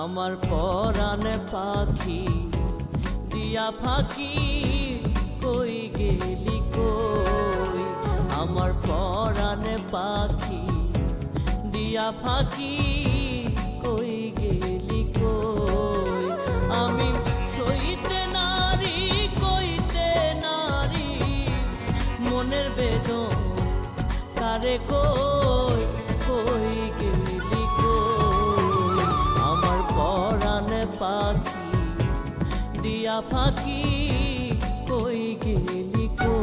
আমার পরাণে পাখি দিয়া ফাঁকি কই গেলি কই, আমার পরাণে পাখি দিয়া ফাঁকি কই গেলি কই। আমি সইতে নারী কইতে নারী মনের বেদন কারে কই কই গেলি কই, আমার পরাণে পাখি দিয়া ফাঁকি কই গেলি কই।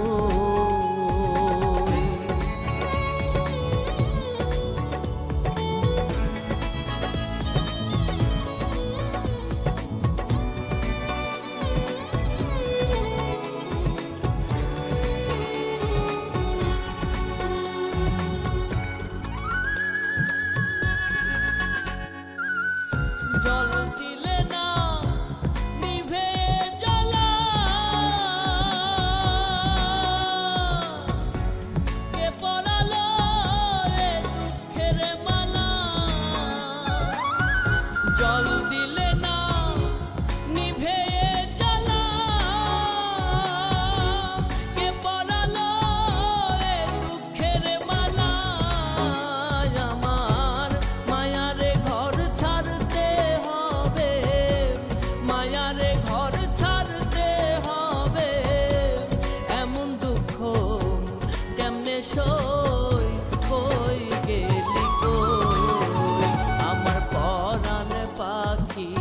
জল দিলে না নিভে জ্বালা, কে পরালো এ দুঃখের মালা। জল দিলে না নিভে জ্বালা, কে পরালো এ দুঃখের মালা। আমার মায়ারে ঘর ছাড়তে হবে, মায়ারে ঘর ছাড়তে হবে, এমন দুঃখ কেমনে সই কই গেলি কই, আমার পরাণে পাখি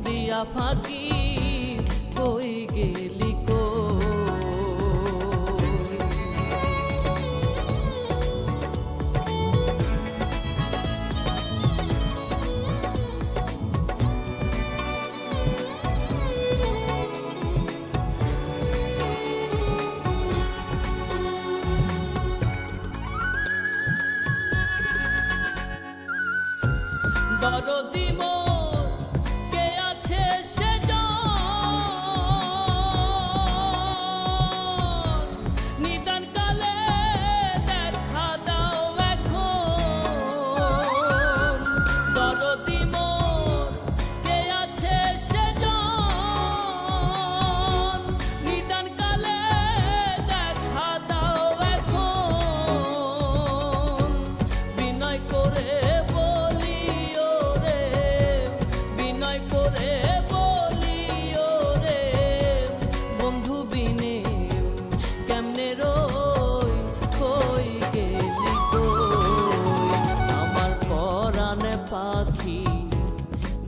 দিয়া ফাঁকি কই গেলি কই। দরদি মোর কে আছে সেজন, নিদান কালে দেখা দাও এখন। দরদি মোর কে আছে সেজন, নিদান কালে দেখা দাও এখন। বিনয় করে বলিও রে, বিনয় করে বলিও রে, বন্ধু বিনে কেমনে রই কই গেলি কই, আমার পরাণে পাখি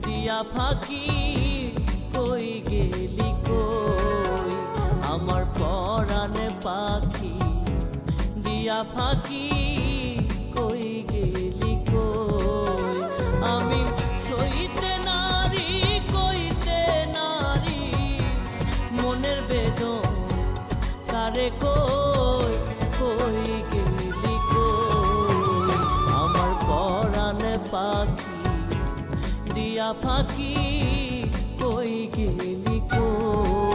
দিয়া ফাঁকি কই গেলি কই, আমার পরাণে পাখি দিয়া ফাঁকি কই গেলি কই। আমি সইতে নারী কইতে নারী মনের বেদন কারে কই কই গেলি কই, আমার পরাণে পাখি দিয়া ফাঁকি কই গেলি কই।